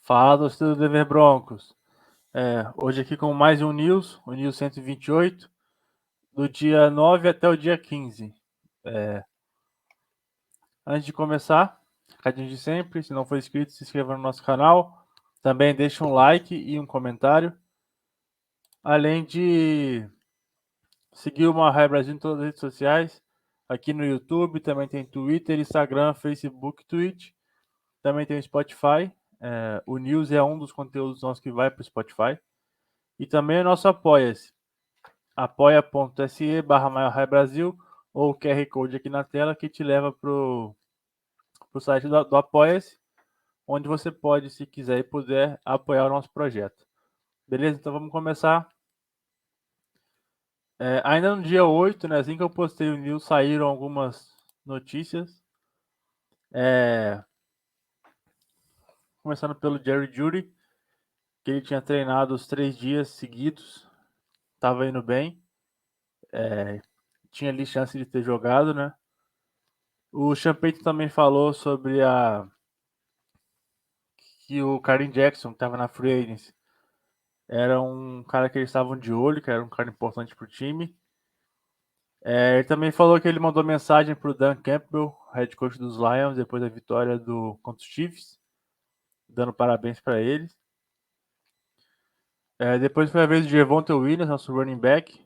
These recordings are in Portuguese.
Fala, torcedor do Denver Broncos. Hoje aqui com mais um News, o News 128, do dia 9 até o dia 15. Antes de começar, recadinho de sempre, se não for inscrito, se inscreva no nosso canal. Também deixa um like e um comentário. Além de seguir o Marraia Brasil em todas as redes sociais, aqui no YouTube, também tem Twitter, Instagram, Facebook, Twitch. Também tem o Spotify. O News é um dos conteúdos nossos que vai para o Spotify. E também o nosso Apoia-se. apoia.se/Maior Brasil ou o QR Code aqui na tela que te leva pro site do Apoia-se, onde você pode, se quiser e puder, apoiar o nosso projeto. Beleza? Então vamos começar. Ainda no dia 8, né, assim que eu postei o news, saíram algumas notícias. Começando pelo Jerry Jeudy, que ele tinha treinado os 3 dias seguidos, estava indo bem, tinha ali chance de ter jogado, né? O Sean Payton também falou sobre que o Kareem Jackson, que estava na Free Agency, era um cara que eles estavam de olho, que era um cara importante para o time. Ele também falou que ele mandou mensagem para o Dan Campbell, head coach dos Lions, depois da vitória contra os Chiefs, dando parabéns para eles. Depois foi a vez de Javonte Williams, nosso running back,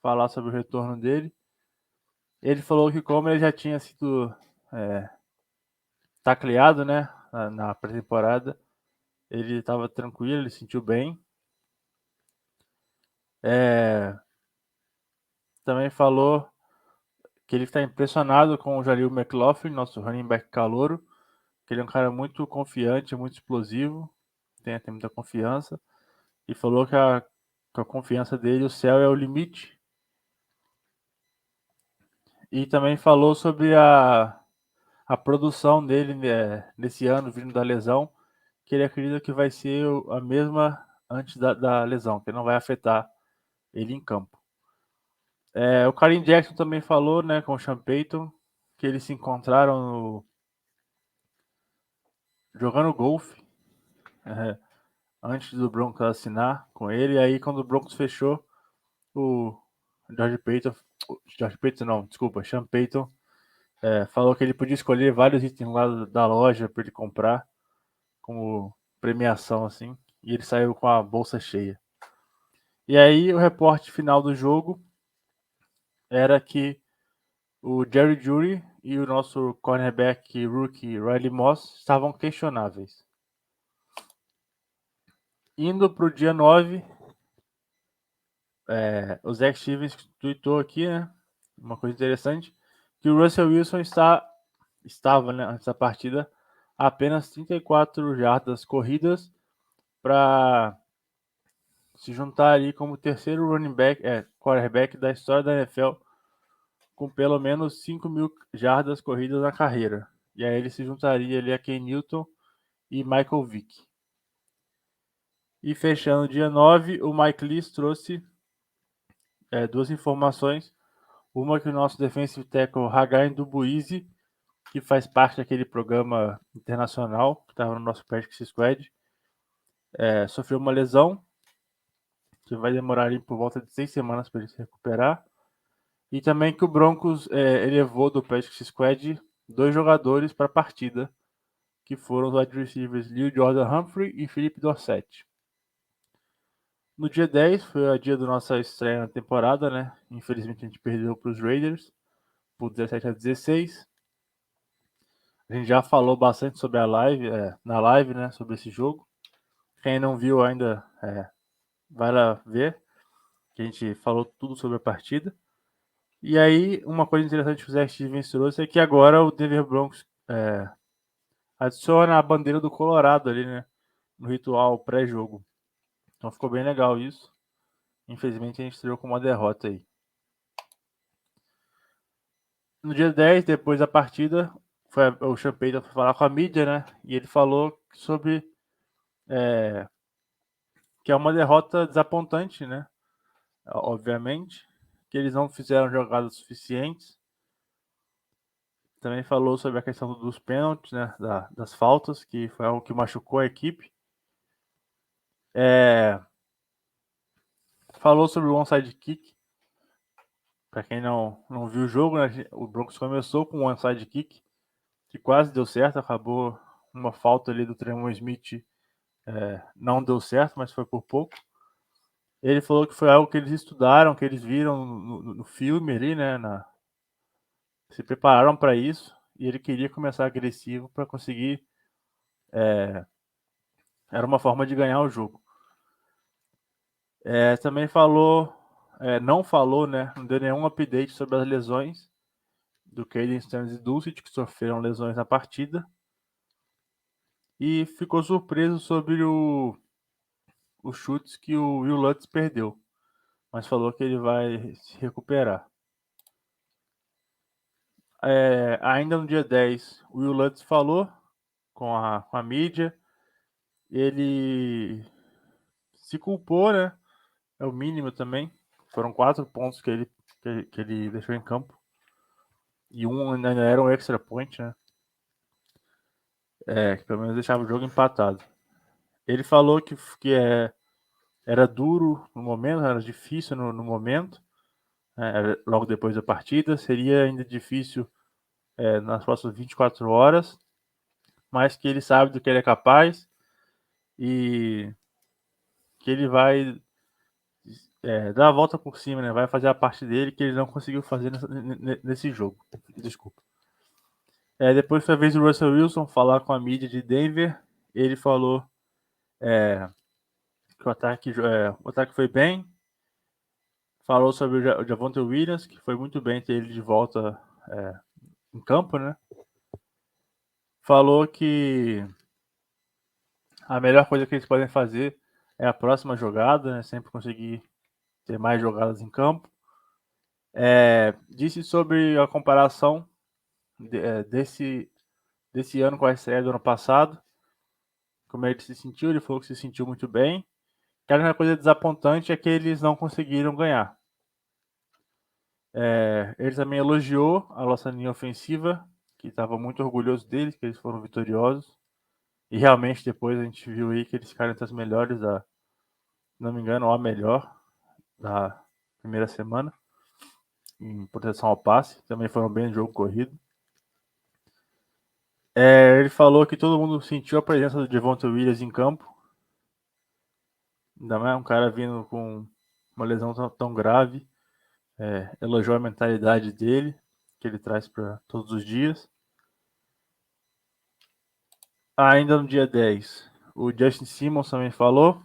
falar sobre o retorno dele. Ele falou que como ele já tinha sido tacleado, né, na pré-temporada, ele estava tranquilo, ele se sentiu bem. Também falou que ele está impressionado com o Jaleel McLaughlin, nosso running back calouro, que ele é um cara muito confiante, muito explosivo, tem muita confiança, e falou que a confiança dele, o céu é o limite. E também falou sobre a produção dele nesse ano, vindo da lesão, que ele acredita que vai ser a mesma antes da lesão, que não vai afetar ele em campo. O Kareem Jackson também falou, né, com o Sean Payton, que eles se encontraram jogando golfe antes do Broncos assinar com ele. E aí, quando o Broncos fechou, o George Payton não, desculpa, Sean Payton falou que ele podia escolher vários itens lá da loja para ele comprar como premiação, assim, e ele saiu com a bolsa cheia. E aí, o reporte final do jogo era que o Jerry Jeudy e o nosso cornerback rookie Riley Moss estavam questionáveis. Indo para o dia 9, o Zach Stevens tweetou aqui, né, uma coisa interessante, que o Russell Wilson estava, né, antes da partida, apenas 34 jardas corridas para se juntar ali como terceiro quarterback da história da NFL com pelo menos 5.000 jardas corridas na carreira. E aí ele se juntaria ali a Ken Newton e Michael Vick. E fechando dia 9, o Mike Lees trouxe duas informações. Uma que o nosso defensive tackle Hagain Dubuisi, que faz parte daquele programa internacional que estava no nosso Practice Squad, sofreu uma lesão que vai demorar ali por volta de 6 semanas para ele se recuperar. E também que o Broncos elevou do Practice Squad 2 jogadores para a partida, que foram os wide receivers Lil Jordan Humphrey e Philip Dorsett. No dia 10 foi o dia da nossa estreia na temporada, né? Infelizmente a gente perdeu para os Raiders por 17-16. A gente já falou bastante sobre na live, né? Sobre esse jogo. Quem não viu ainda, vai lá ver, que a gente falou tudo sobre a partida. E aí, uma coisa interessante que o Zach Stevens trouxe é que agora o Denver Broncos adiciona a bandeira do Colorado ali, né? No ritual pré-jogo. Então ficou bem legal isso. Infelizmente a gente estreou com uma derrota aí. No dia 10, depois da partida, o Sean Payton foi falar com a mídia, né? E ele falou sobre que é uma derrota desapontante, né? Obviamente, que eles não fizeram jogadas suficientes. Também falou sobre a questão dos pênaltis, né? Das faltas, que foi algo que machucou a equipe. Falou sobre o onside kick. Para quem não viu o jogo, né, o Broncos começou com um onside kick que quase deu certo, acabou uma falta ali do Tremon Smith, não deu certo, mas foi por pouco. Ele falou que foi algo que eles estudaram, que eles viram no filme ali, né, se prepararam para isso, e ele queria começar agressivo para conseguir, era uma forma de ganhar o jogo. Também falou, não falou, né, não deu nenhum update sobre as lesões do Caden Stanley e Dulcich, que sofreram lesões na partida, e ficou surpreso sobre os chutes que o Will Lutz perdeu, mas falou que ele vai se recuperar. Ainda no dia 10, o Will Lutz falou com a mídia, ele se culpou, né? É o mínimo também. Foram 4 pontos que ele deixou em campo. E um ainda era um extra point, né? Que pelo menos deixava o jogo empatado. Ele falou que era duro no momento, era difícil no momento, logo depois da partida. Seria ainda difícil nas próximas 24 horas, mas que ele sabe do que ele é capaz e que ele vai dar a volta por cima, né? Vai fazer a parte dele que ele não conseguiu fazer nesse jogo. Desculpa. Depois foi a vez do Russell Wilson falar com a mídia de Denver. Ele falou que o ataque foi bem. Falou sobre o Javonte Williams, que foi muito bem ter ele de volta em campo, né? Falou que a melhor coisa que eles podem fazer é a próxima jogada, né? Sempre conseguir ter mais jogadas em campo. Disse sobre a comparação desse ano com a estreia do ano passado, como ele se sentiu. Ele falou que se sentiu muito bem. A única coisa desapontante é que eles não conseguiram ganhar. Ele também elogiou a nossa linha ofensiva, que estava muito orgulhoso deles, que eles foram vitoriosos. E realmente depois a gente viu aí que eles ficaram entre as melhores, se não me engano, a melhor da primeira semana em proteção ao passe. Também foram bem no jogo corrido. Ele falou que todo mundo sentiu a presença do Javonte Williams em campo. Ainda mais um cara vindo com uma lesão tão grave. Elogiou a mentalidade dele, que ele traz para todos os dias. Ainda no dia 10, o Justin Simmons também falou.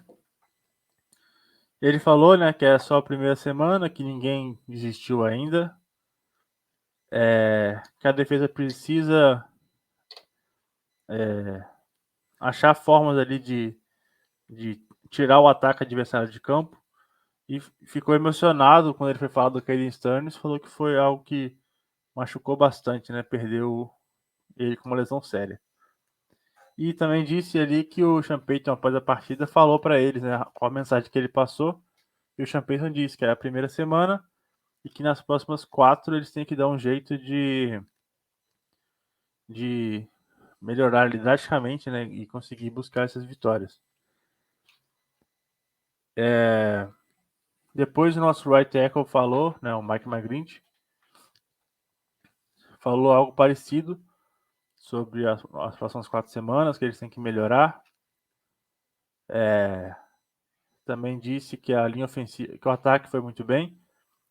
Ele falou, né, que é só a primeira semana, que ninguém desistiu ainda. Que a defesa precisa achar formas ali de tirar o ataque adversário de campo. E ficou emocionado quando ele foi falar do Caden Stanley. Falou que foi algo que machucou bastante, né? Perdeu ele com uma lesão séria. E também disse ali que o Sean Payton, após a partida, falou para eles, né, qual a mensagem que ele passou. E o Sean Payton disse que era a primeira semana e que nas próximas 4 eles têm que dar um jeito de melhorar drasticamente, né, e conseguir buscar essas vitórias. Depois o nosso right tackle falou, né, o Mike McGlinchey, falou algo parecido sobre as próximas 4 semanas, que eles têm que melhorar. Também disse que a linha ofensiva, que o ataque foi muito bem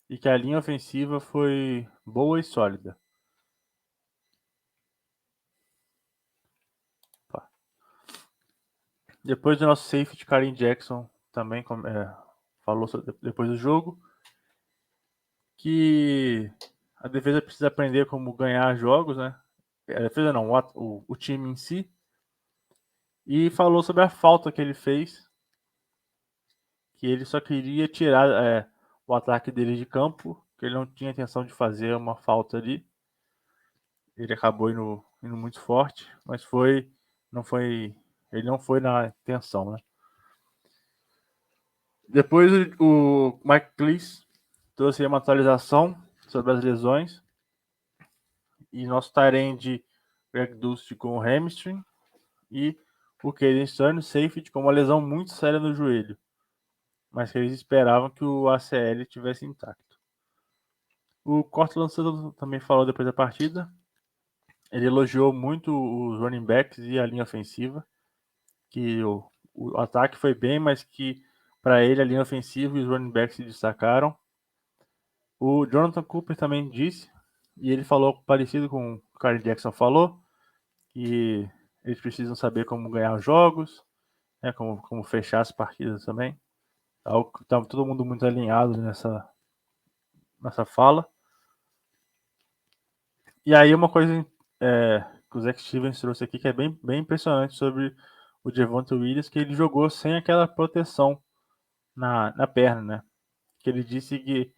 e que a linha ofensiva foi boa e sólida. Depois do nosso safety, Karim Jackson também falou depois do jogo que a defesa precisa aprender como ganhar jogos, né? A defesa não, o time em si. E falou sobre a falta que ele fez, que ele só queria tirar o ataque dele de campo, que ele não tinha intenção de fazer uma falta ali. Ele acabou indo muito forte, mas ele não foi na intenção, né? Depois o Mike Cleese trouxe uma atualização sobre as lesões. E nosso tight end Greg Dulcich com o hamstring. E o Caden Stern, safety, com uma lesão muito séria no joelho, mas que eles esperavam que o ACL tivesse intacto. O Cortland Sutton também falou depois da partida. Ele elogiou muito os running backs e a linha ofensiva, que o ataque foi bem, mas que para ele a linha ofensiva e os running backs se destacaram. O Jonathan Cooper também disse, e ele falou parecido com o que o Kyle Jackson falou, que eles precisam saber como ganhar jogos, né, como fechar as partidas também. Estava todo mundo muito alinhado nessa fala. E aí uma coisa que o Zach Stevens trouxe aqui que é bem impressionante sobre o Javonte Williams, que ele jogou sem aquela proteção na perna, né? Que ele disse que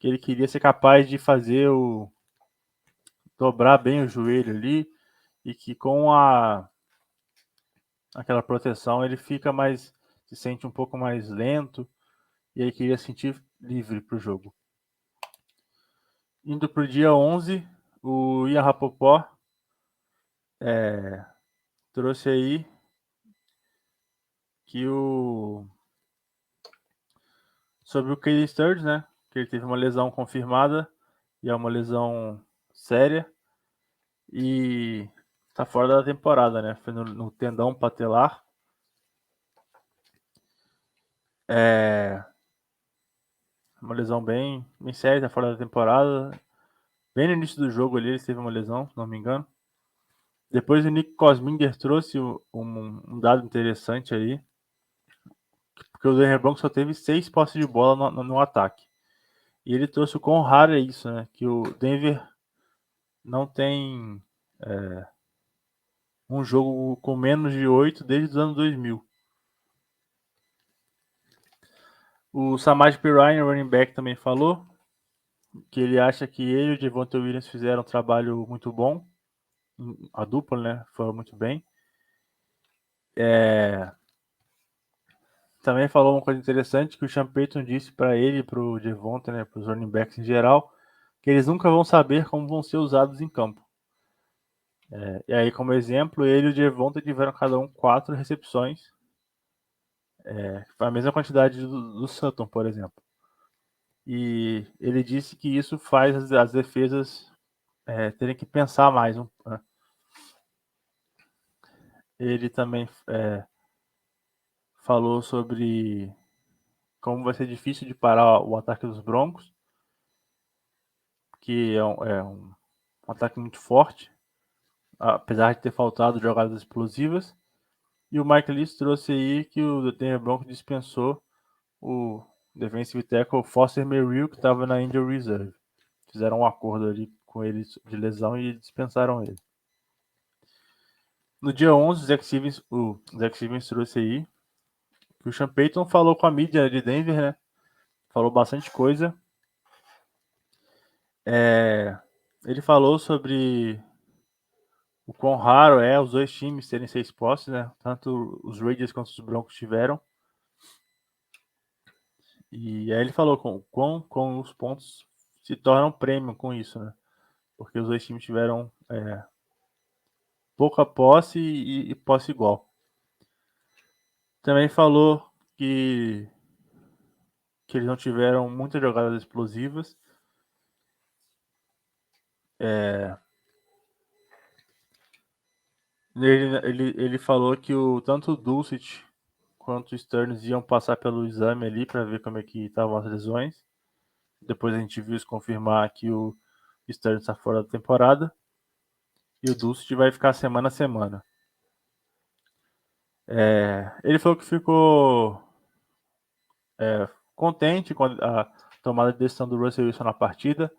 ele queria ser capaz de fazer dobrar bem o joelho ali e que com aquela proteção ele se sente um pouco mais lento e ele queria sentir livre para o jogo. Indo para o dia 11, o Ian Rapoport trouxe aí que sobre o Caden Sturridge, né? Que ele teve uma lesão confirmada e é uma lesão séria e tá fora da temporada, né? Foi no tendão patelar. É uma lesão bem séria, tá fora da temporada. Bem no início do jogo ali ele teve uma lesão, se não me engano. Depois o Nick Kosminger trouxe um dado interessante aí, porque o Denver Broncos só teve 6 posses de bola no ataque. E ele trouxe o quão raro é isso, né? Que o Denver não tem um jogo com menos de 8 desde os anos 2000. O Samaj Pirine, running back, também falou que ele acha que ele e o Javonte Williams fizeram um trabalho muito bom. A dupla, né? Foram muito bem. Também falou uma coisa interessante que o Sean Payton disse para ele e para o Javonte, né? Para os running backs em geral, que eles nunca vão saber como vão ser usados em campo. E aí, como exemplo, ele e o Javonte tiveram cada um 4 recepções. A mesma quantidade do Sutton, por exemplo. E ele disse que isso faz as defesas terem que pensar mais. Né? Ele também falou sobre como vai ser difícil de parar o ataque dos Broncos, que é um ataque muito forte, apesar de ter faltado jogadas explosivas. E o Mike Leach trouxe aí que o Denver Broncos dispensou o defensive tackle Foster Merrill, que estava na injury reserve. Fizeram um acordo ali com ele de lesão e dispensaram ele. No dia 11, o Zach Stevens trouxe aí que o Sean Payton falou com a mídia de Denver, né? Falou bastante coisa. Ele falou sobre o quão raro é os dois times terem 6 posses, né? Tanto os Raiders quanto os Broncos tiveram. E aí ele falou com os pontos se tornam prêmio com isso, né? Porque os dois times tiveram pouca posse e posse igual. Também falou que eles não tiveram muitas jogadas explosivas. Ele falou que tanto o Dulcich quanto o Stearns iam passar pelo exame ali para ver como é que estavam as lesões. Depois a gente viu isso confirmar que o Stearns está fora da temporada e o Dulcich vai ficar semana a semana. Ele falou que ficou contente com a tomada de decisão do Russell Wilson na partida.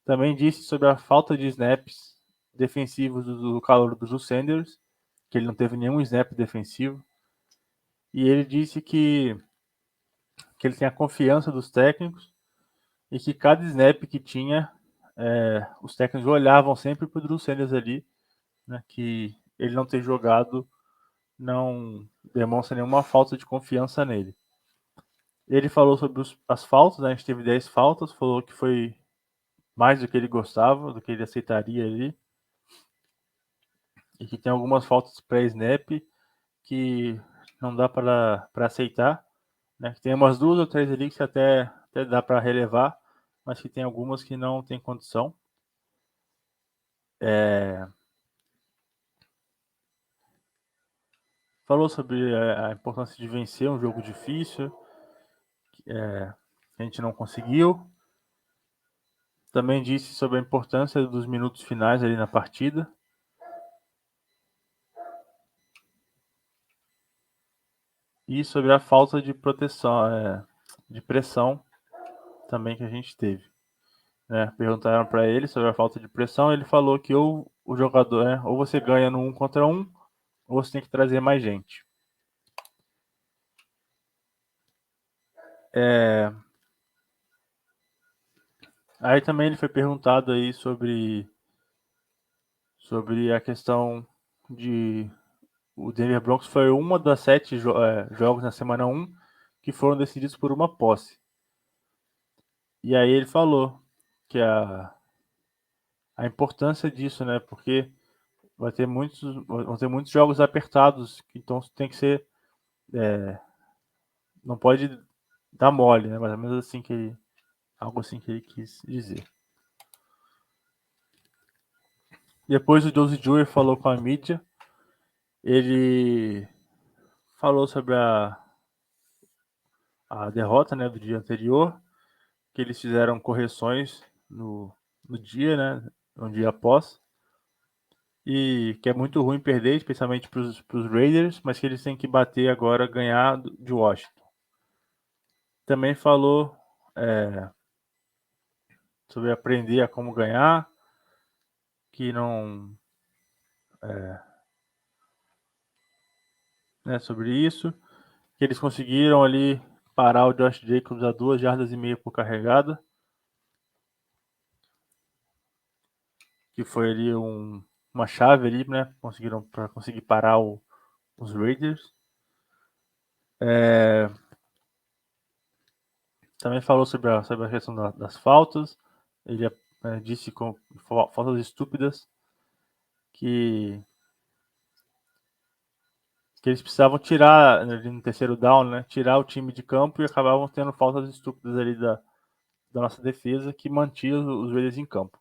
Também disse sobre a falta de snaps defensivos do calor do Drew Sanders, que ele não teve nenhum snap defensivo. E ele disse que ele tem a confiança dos técnicos e que cada snap que tinha, os técnicos olhavam sempre para o Drew Sanders ali, né, que ele não ter jogado não demonstra nenhuma falta de confiança nele. Ele falou sobre as faltas, né, a gente teve 10 faltas, falou que foi mais do que ele gostava, do que ele aceitaria ali, e que tem algumas faltas pré-snap que não dá para aceitar, né? Tem umas 2 ou 3 ali que até dá para relevar, mas que tem algumas que não tem condição. Falou sobre a importância de vencer um jogo difícil, que a gente não conseguiu. Também disse sobre a importância dos minutos finais ali na partida. E sobre a falta de proteção, de pressão também que a gente teve. Né? Perguntaram para ele sobre a falta de pressão, ele falou que ou o jogador, ou você ganha no 1 contra 1, ou você tem que trazer mais gente. Aí também ele foi perguntado aí sobre a questão de o Denver Broncos foi uma das 7 jogos na semana 1 que foram decididos por uma posse. E aí ele falou que a importância disso, né? Porque vão ter muitos jogos apertados, então tem que ser, não pode dar mole, né? Mais ou menos assim algo assim que ele quis dizer. Depois o Josie Jr. falou com a mídia, ele falou sobre a derrota, né, do dia anterior, que eles fizeram correções no dia, né, um dia após, e que é muito ruim perder, especialmente para os Raiders, mas que eles têm que bater agora, ganhar de Washington. Também falou sobre aprender a como ganhar, que não... né, sobre isso, que eles conseguiram ali parar o Josh Jacobs a 2,5 jardas por carregada, que foi ali uma chave ali, né, para conseguir parar os Raiders. Também falou sobre a questão das faltas. Ele disse com faltas estúpidas que eles precisavam tirar ali no terceiro down, né? Tirar o time de campo e acabavam tendo faltas estúpidas ali da nossa defesa que mantinha os Raiders em campo.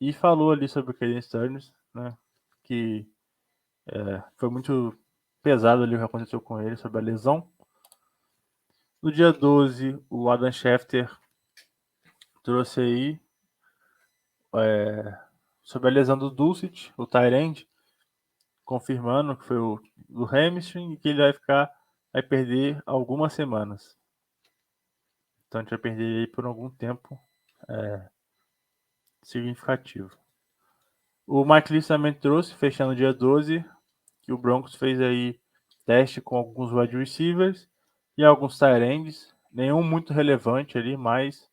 E falou ali sobre o Caden Sterns, né? Que foi muito pesado ali o que aconteceu com ele sobre a lesão. No dia 12, o Adam Schefter trouxe aí sobre a lesão do Dulcich, o tight end, confirmando que foi o hamstring e que ele vai perder algumas semanas. Então a gente vai perder ele por algum tempo significativo. O Mike Leach também trouxe, fechando dia 12, que o Broncos fez aí teste com alguns wide receivers e alguns tight ends, nenhum muito relevante ali, mas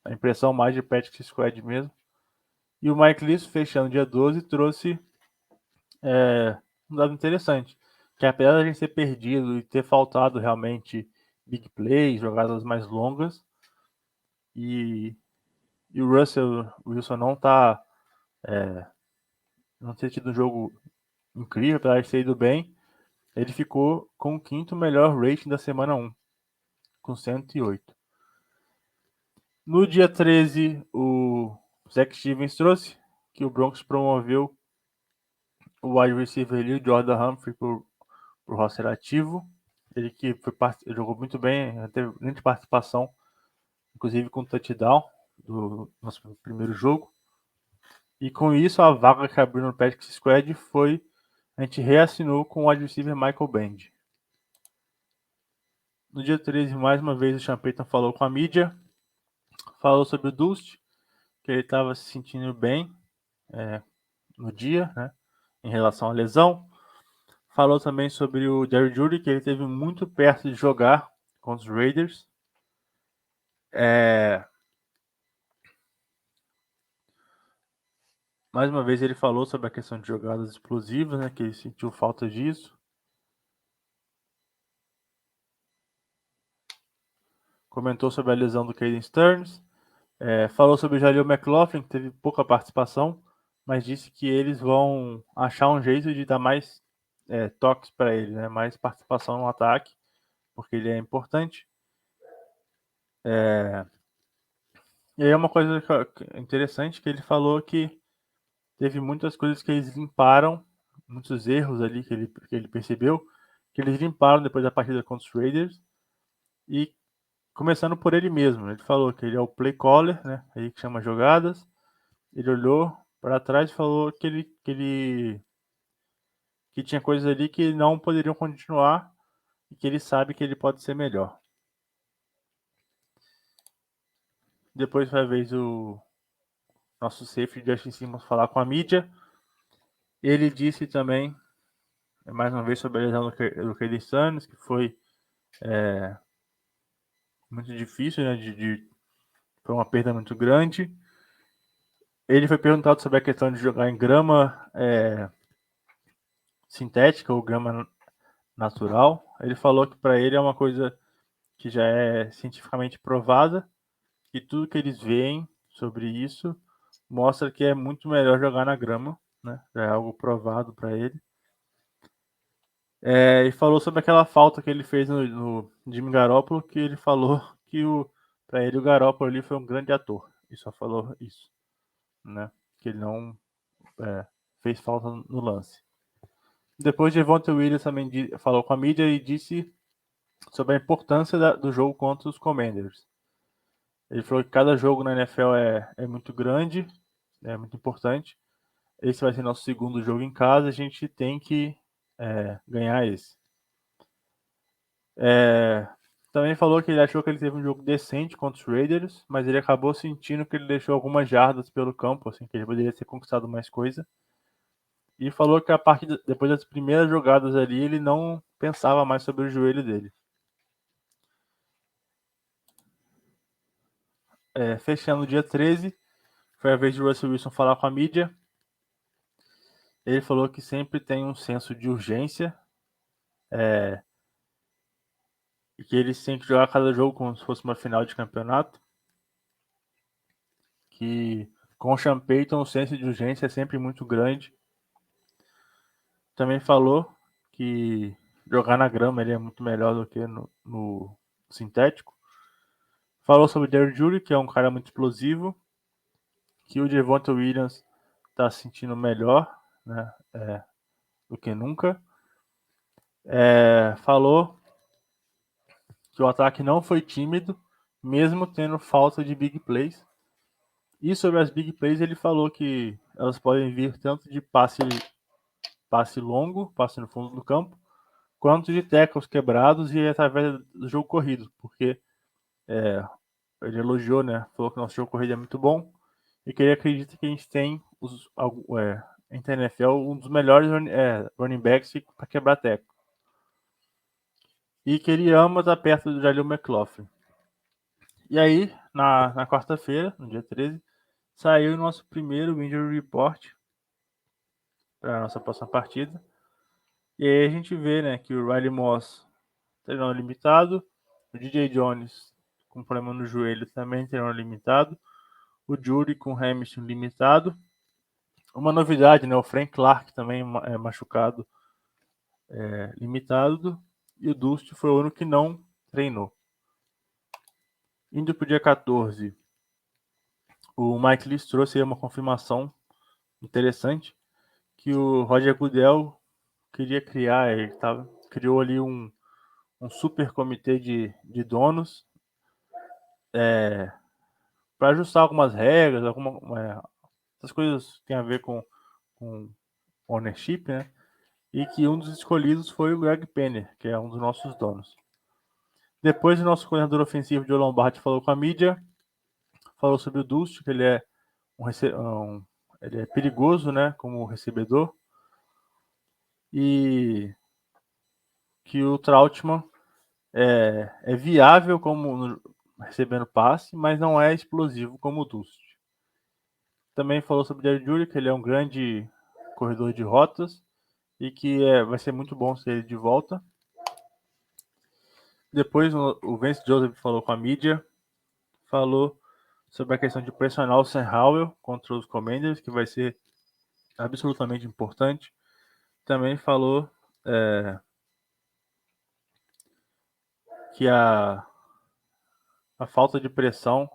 a impressão mais de Patrick Squad mesmo. E o Mike Leach, fechando dia 12, trouxe um dado interessante, que apesar da gente ter perdido e ter faltado realmente big plays, jogadas mais longas, e o Russell Wilson não ter tido um jogo incrível, apesar de ter ido bem, ele ficou com o 5º melhor rating da semana 1, com 108. No dia 13, o Zach Stevens trouxe que o Broncos promoveu o wide receiver ali, o Jordan Humphrey, por roster ativo. Ele que jogou muito bem, teve grande participação, inclusive com touchdown do nosso primeiro jogo. E com isso, a vaga que abriu no Patrick Squad foi... A gente reassinou com o wide receiver Michael Bend. No dia 13, mais uma vez, o Sean Payton falou com a mídia. Falou sobre o Dust, que ele estava se sentindo bem no dia, né, em relação à lesão. Falou também sobre o Jerry Jeudy, que ele esteve muito perto de jogar contra os Raiders. Mais uma vez ele falou sobre a questão de jogadas explosivas, né, que ele sentiu falta disso. Comentou sobre a lesão do Caden Sterns. Falou sobre o Jaleel McLaughlin, que teve pouca participação, mas disse que eles vão achar um jeito de dar mais toques para ele, né? Mais participação no ataque, porque ele é importante. E aí é uma coisa interessante que ele falou que teve muitas coisas que eles limparam, muitos erros ali que ele percebeu, que eles limparam depois da partida contra os Raiders, e começando por ele mesmo. Ele falou que ele é o play caller, né? Aí que chama jogadas. Ele olhou para trás e falou que tinha coisas ali que não poderiam continuar e que ele sabe que ele pode ser melhor. Depois foi a vez o nosso safety Justin Simmons falar com a mídia. Ele disse também, mais uma vez, sobre a lesão do Caden Sanders, que foi muito difícil, né? Foi uma perda muito grande. Ele foi perguntado sobre a questão de jogar em grama sintética ou grama natural. Ele falou que para ele é uma coisa que já é cientificamente provada, e tudo que eles veem sobre isso mostra que é muito melhor jogar na grama, né? Já é algo provado para ele. E falou sobre aquela falta que ele fez no Jimmy Garoppolo, que ele falou que para ele o Garoppolo ali foi um grande ator, e só falou isso, né? Que ele não fez falta no lance. Depois, Devonta Williams também falou com a mídia e disse sobre a importância do jogo contra os Commanders. Ele falou que cada jogo na NFL é muito grande, é muito importante. Esse vai ser nosso segundo jogo em casa, a gente tem que ganhar esse. Também falou que ele achou que ele teve um jogo decente contra os Raiders, mas ele acabou sentindo que ele deixou algumas jardas pelo campo, assim, que ele poderia ter conquistado mais coisa. E falou que a partir depois das primeiras jogadas ali, ele não pensava mais sobre o joelho dele. Fechando o dia 13, foi a vez de Russell Wilson falar com a mídia. Ele falou que sempre tem um senso de urgência e que eles têm que jogar cada jogo como se fosse uma final de campeonato. Que com o Sean Payton o senso de urgência é sempre muito grande. Também falou que jogar na grama ele é muito melhor do que no sintético. Falou sobre o Derrick Jury, que é um cara muito explosivo, que o Devonta Williams está se sentindo melhor, né, do que nunca. Falou que o ataque não foi tímido, mesmo tendo falta de big plays. E sobre as big plays, ele falou que elas podem vir tanto de passe longo, passe no fundo do campo, quanto de tackles quebrados e através do jogo corrido, porque ele elogiou, né? Falou que nosso jogo corrido é muito bom e que ele acredita que a gente tem entre a NFL um dos melhores running backs para quebrar tackle. E que ele ama estar perto do Jaleel McLaughlin. E aí, na quarta-feira, no dia 13, saiu o nosso primeiro Injury Report para a nossa próxima partida. E aí a gente vê, né, que o Riley Moss treinou limitado, o DJ Jones com problema no joelho também treinou limitado, o Jury com hamstring limitado. Uma novidade, né, o Frank Clark também é machucado limitado, e o Dust foi o único que não treinou. Indo para o dia 14, o Mike Leach trouxe aí uma confirmação interessante que o Roger Goodell queria criar, criou ali um super comitê de donos para ajustar algumas regras, essas coisas que tem a ver com ownership, né? E que um dos escolhidos foi o Greg Penner, que é um dos nossos donos. Depois, o nosso coordenador ofensivo, Joe Lombardi, falou com a mídia, falou sobre o Dust, que ele é ele é perigoso, né, como recebedor, e que o Trautmann é viável como recebendo passe, mas não é explosivo como o Dust. Também falou sobre o Jerry Jeudy, que ele é um grande corredor de rotas e que vai ser muito bom ser ele de volta. Depois o Vance Joseph falou com a mídia, falou sobre a questão de pressionar o Sam Howell contra os Commanders, que vai ser absolutamente importante. Também falou que a falta de pressão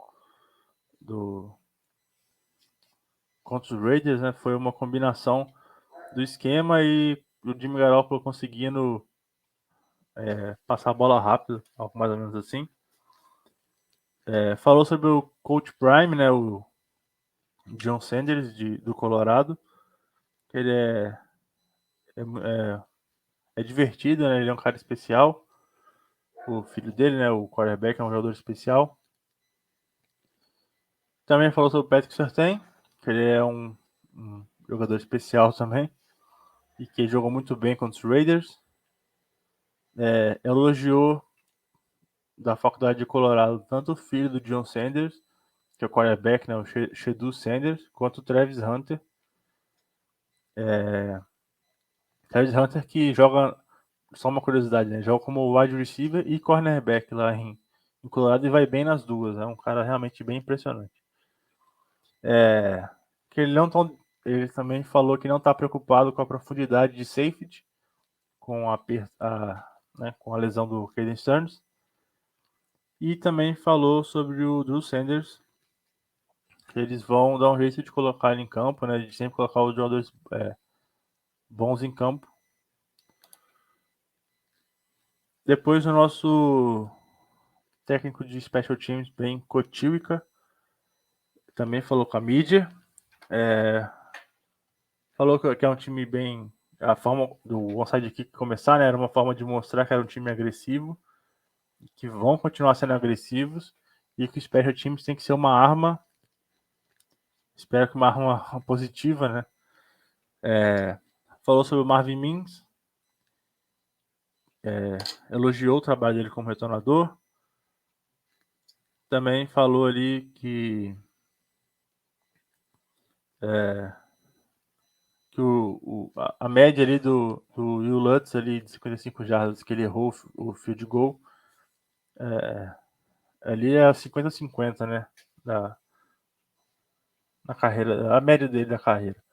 contra os Raiders, né, foi uma combinação do esquema e o Jimmy Garoppolo conseguindo passar a bola rápido, algo mais ou menos assim. Falou sobre o Coach Prime, né, o John Sanders do Colorado, que ele é divertido, né, ele é um cara especial. O filho dele, né, o quarterback, é um jogador especial. Também falou sobre o Patrick Surtain, que ele é um jogador especial também e que jogou muito bem contra os Raiders. Elogiou da faculdade de Colorado tanto o filho do John Sanders, que é o quarterback, né, o Shedeur Sanders, quanto o Travis Hunter. Travis Hunter que joga, só uma curiosidade, né, joga como wide receiver e cornerback lá em Colorado e vai bem nas duas. É um cara realmente bem impressionante. Que ele também falou que não está preocupado com a profundidade de safety, com com a lesão do Caden Stearns. E também falou sobre o Drew Sanders, que eles vão dar um jeito de colocar ele em campo, né? De sempre colocar os jogadores bons em campo. Depois o nosso técnico de Special Teams, Ben Kotilka, também falou com a mídia. Falou que é um time bem... A forma do onside kick começar, né? Era uma forma de mostrar que era um time agressivo, que vão continuar sendo agressivos e que o Special Teams tem que ser uma arma, espero que uma arma positiva, né? Falou sobre o Marvin Mims, elogiou o trabalho dele como retornador. Também falou ali que a média ali do Will Lutz ali de 55 jardas que ele errou o field goal ali é 50-50, né? Na carreira, a média dele da carreira.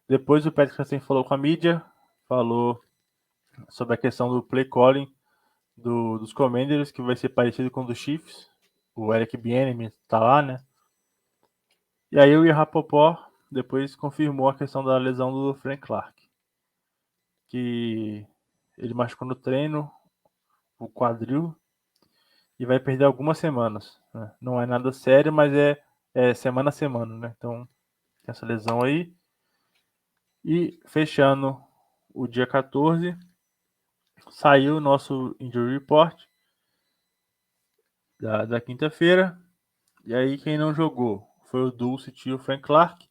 Depois o Patrick Surtain falou com a mídia, falou sobre a questão do play calling dos Commanders, que vai ser parecido com o dos Chiefs. O Eric Bieniemy tá lá, né? E aí o Rapoport depois confirmou a questão da lesão do Frank Clark, que ele machucou no treino o quadril e vai perder algumas semanas. Né? Não é nada sério, mas é semana a semana, né? Então tem essa lesão aí. E fechando o dia 14, saiu o nosso injury report da quinta-feira. E aí quem não jogou foi o Dulcet e o Frank Clark.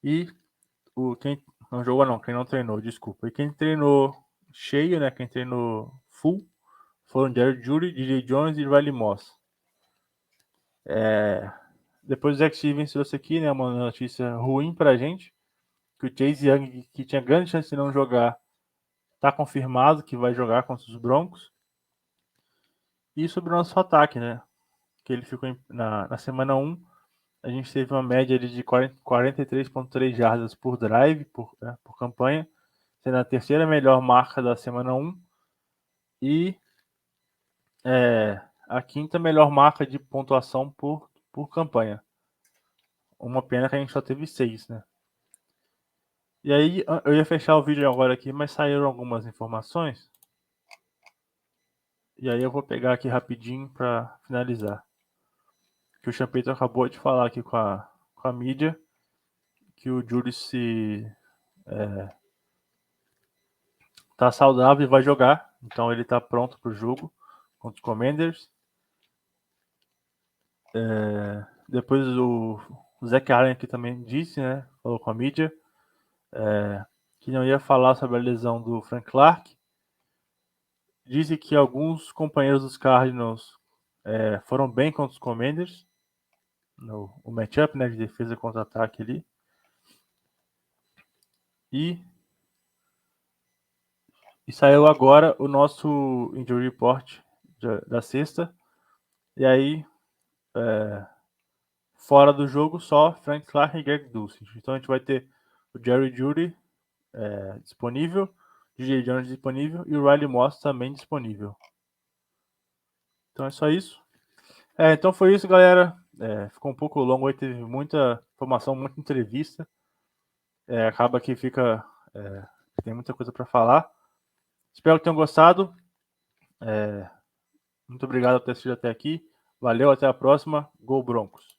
E quem não jogou não, quem não treinou, desculpa. E quem treinou cheio, né? Quem treinou full foram Jared Judy, DJ Jones e Riley Moss. Depois o Zach Stevens trouxe aqui, né, uma notícia ruim pra gente, que o Chase Young, que tinha grande chance de não jogar, tá confirmado que vai jogar contra os Broncos. E sobre o nosso ataque, né, que ele ficou na semana 1, a gente teve uma média de 43,3 jardas por drive, por campanha, sendo a terceira melhor marca da semana 1 e a quinta melhor marca de pontuação por campanha. Uma pena que a gente só teve 6, né? E aí, eu ia fechar o vídeo agora aqui, mas saíram algumas informações. E aí eu vou pegar aqui rapidinho para finalizar. Que o Champeito acabou de falar aqui com a mídia que o Julius tá saudável e vai jogar. Então ele tá pronto pro jogo contra os Commanders. Depois o Zach Allen aqui também disse, né? Falou com a mídia que não ia falar sobre a lesão do Frank Clark. Disse que alguns companheiros dos Cardinals foram bem contra os Commanders. O matchup, né, de defesa contra ataque ali. E saiu agora o nosso injury report da sexta. E aí, fora do jogo, só Frank Clark e Greg Dulcich. Então a gente vai ter o Jerry Jeudy disponível, DJ Jones disponível e o Riley Moss também disponível. Então é só isso. Então foi isso, galera. Ficou um pouco longo aí, teve muita informação, muita entrevista. Acaba que fica. Tem muita coisa para falar. Espero que tenham gostado. Muito obrigado por ter assistido até aqui. Valeu, até a próxima. Gol Broncos!